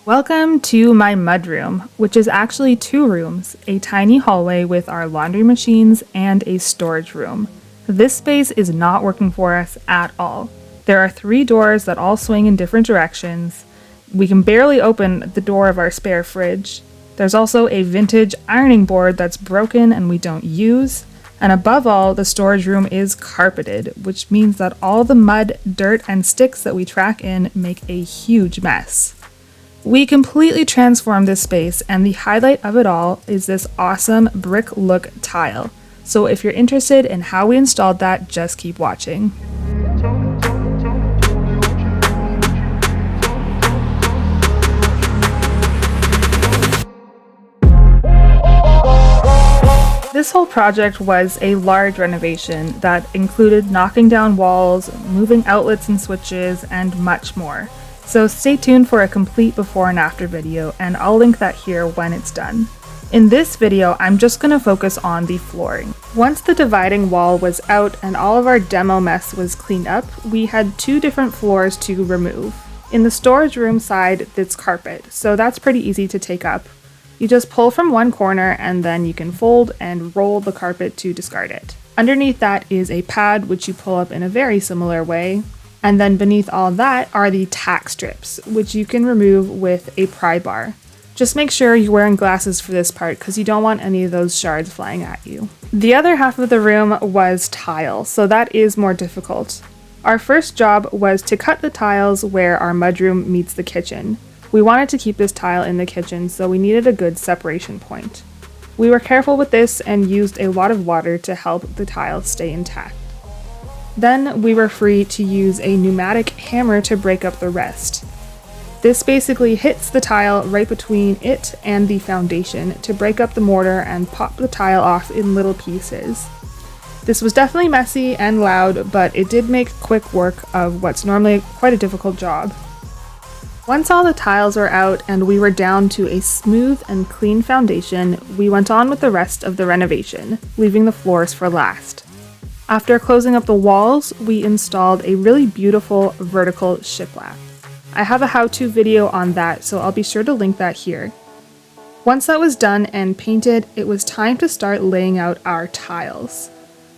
Welcome to my mudroom, which is actually 2 rooms, a tiny hallway with our laundry machines and a storage room. This space is not working for us at all. There are 3 doors that all swing in different directions. We can barely open the door of our spare fridge. There's also a vintage ironing board that's broken and we don't use. And above all, the storage room is carpeted, which means that all the mud, dirt, and sticks that we track in make a huge mess. We completely transformed this space, and the highlight of it all is this awesome brick look tile. So if you're interested in how we installed that, just keep watching. This whole project was a large renovation that included knocking down walls, moving outlets and switches, and much more. So stay tuned for a complete before and after video, and I'll link that here when it's done. In this video, I'm just going to focus on the flooring. Once the dividing wall was out and all of our demo mess was cleaned up, we had 2 different floors to remove. In the storage room side, it's carpet, so that's pretty easy to take up. You just pull from one corner and then you can fold and roll the carpet to discard it. Underneath that is a pad which you pull up in a very similar way. And then beneath all that are the tack strips, which you can remove with a pry bar. Just make sure you're wearing glasses for this part because you don't want any of those shards flying at you. The other half of the room was tile, so that is more difficult. Our first job was to cut the tiles where our mudroom meets the kitchen. We wanted to keep this tile in the kitchen, so we needed a good separation point. We were careful with this and used a lot of water to help the tile stay intact. Then we were free to use a pneumatic hammer to break up the rest. This basically hits the tile right between it and the foundation to break up the mortar and pop the tile off in little pieces. This was definitely messy and loud, but it did make quick work of what's normally quite a difficult job. Once all the tiles were out and we were down to a smooth and clean foundation, we went on with the rest of the renovation, leaving the floors for last. After closing up the walls, we installed a really beautiful vertical shiplap. I have a how-to video on that, so I'll be sure to link that here. Once that was done and painted, it was time to start laying out our tiles.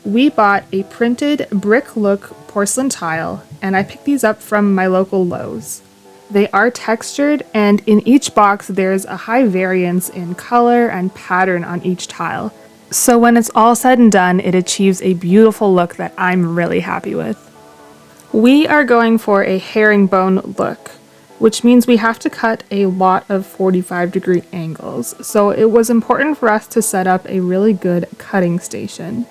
We bought a printed brick look porcelain tile, and I picked these up from my local Lowe's. They are textured, and in each box there's a high variance in color and pattern on each tile. So when it's all said and done, it achieves a beautiful look that I'm really happy with. We are going for a herringbone look, which means we have to cut a lot of 45-degree angles, so it was important for us to set up a really good cutting station.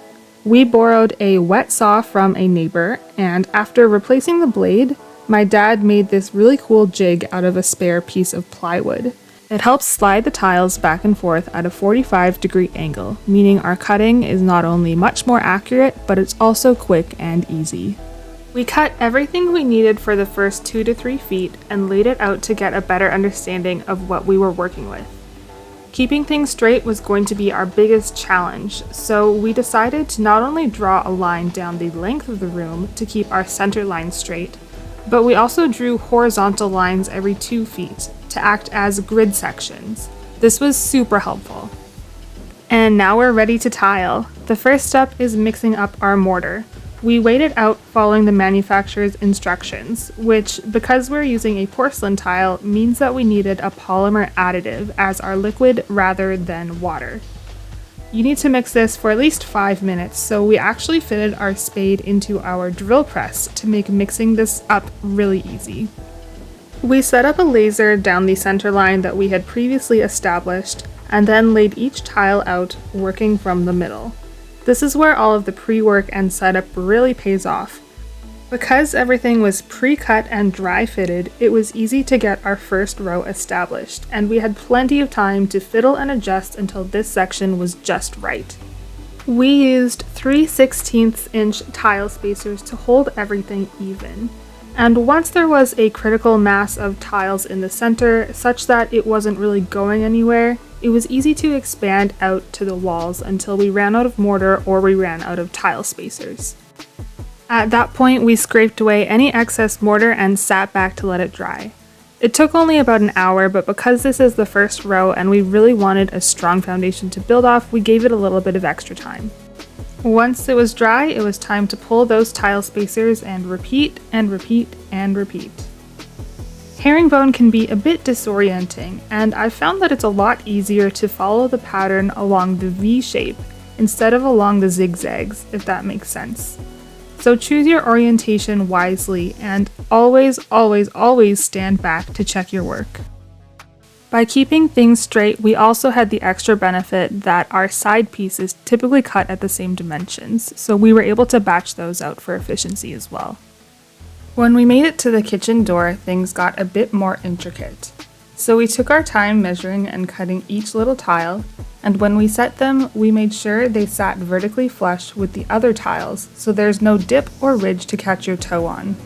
We borrowed a wet saw from a neighbor, and after replacing the blade, my dad made this really cool jig out of a spare piece of plywood. It helps slide the tiles back and forth at a 45-degree angle, meaning our cutting is not only much more accurate, but it's also quick and easy. We cut everything we needed for the first 2 to 3 feet and laid it out to get a better understanding of what we were working with. Keeping things straight was going to be our biggest challenge, so we decided to not only draw a line down the length of the room to keep our center line straight, but we also drew horizontal lines every 2 feet to act as grid sections. This was super helpful. And now we're ready to tile. The first step is mixing up our mortar. We weighed it out following the manufacturer's instructions, which, because we're using a porcelain tile, means that we needed a polymer additive as our liquid rather than water. You need to mix this for at least 5 minutes, so we actually fitted our spade into our drill press to make mixing this up really easy. We set up a laser down the center line that we had previously established, and then laid each tile out, working from the middle. This is where all of the pre-work and setup really pays off. Because everything was pre-cut and dry fitted, it was easy to get our first row established, and we had plenty of time to fiddle and adjust until this section was just right. We used 3/16" tile spacers to hold everything even. And once there was a critical mass of tiles in the center, such that it wasn't really going anywhere, it was easy to expand out to the walls until we ran out of mortar or we ran out of tile spacers. At that point, we scraped away any excess mortar and sat back to let it dry. It took only about an hour, but because this is the first row and we really wanted a strong foundation to build off, we gave it a little bit of extra time. Once it was dry, it was time to pull those tile spacers and repeat and repeat and repeat. Herringbone can be a bit disorienting, and I've found that it's a lot easier to follow the pattern along the V shape instead of along the zigzags, if that makes sense. So choose your orientation wisely and always, always, always stand back to check your work. By keeping things straight, we also had the extra benefit that our side pieces typically cut at the same dimensions, so we were able to batch those out for efficiency as well. When we made it to the kitchen door, things got a bit more intricate. So we took our time measuring and cutting each little tile, and when we set them, we made sure they sat vertically flush with the other tiles, so there's no dip or ridge to catch your toe on.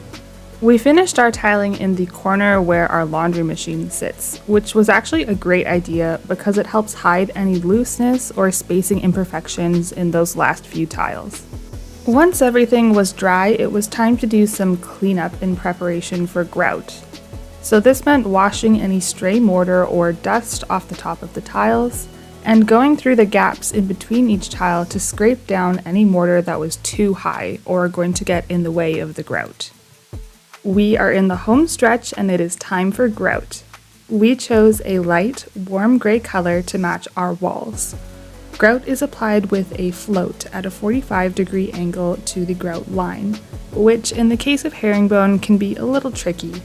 We finished our tiling in the corner where our laundry machine sits, which was actually a great idea because it helps hide any looseness or spacing imperfections in those last few tiles. Once everything was dry, it was time to do some cleanup in preparation for grout. So this meant washing any stray mortar or dust off the top of the tiles, and going through the gaps in between each tile to scrape down any mortar that was too high or going to get in the way of the grout. We are in the home stretch and it is time for grout. We chose a light, warm gray color to match our walls. Grout is applied with a float at a 45-degree angle to the grout line, which in the case of herringbone can be a little tricky.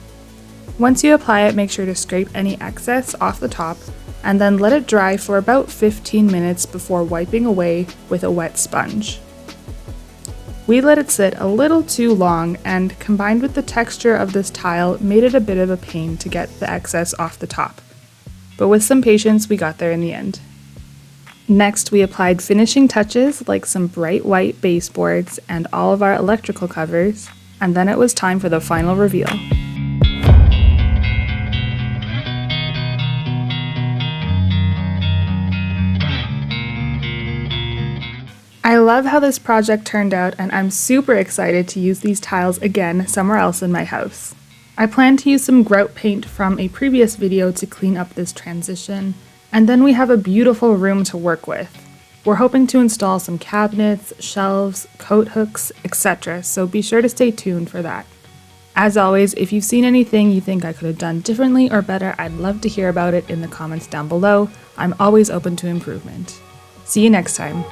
Once you apply it, make sure to scrape any excess off the top and then let it dry for about 15 minutes before wiping away with a wet sponge. We let it sit a little too long, and combined with the texture of this tile made it a bit of a pain to get the excess off the top. But with some patience, we got there in the end. Next, we applied finishing touches like some bright white baseboards and all of our electrical covers, and then it was time for the final reveal. I love how this project turned out, and I'm super excited to use these tiles again somewhere else in my house. I plan to use some grout paint from a previous video to clean up this transition, and then we have a beautiful room to work with. We're hoping to install some cabinets, shelves, coat hooks, etc., so be sure to stay tuned for that. As always, if you've seen anything you think I could have done differently or better, I'd love to hear about it in the comments down below. I'm always open to improvement. See you next time.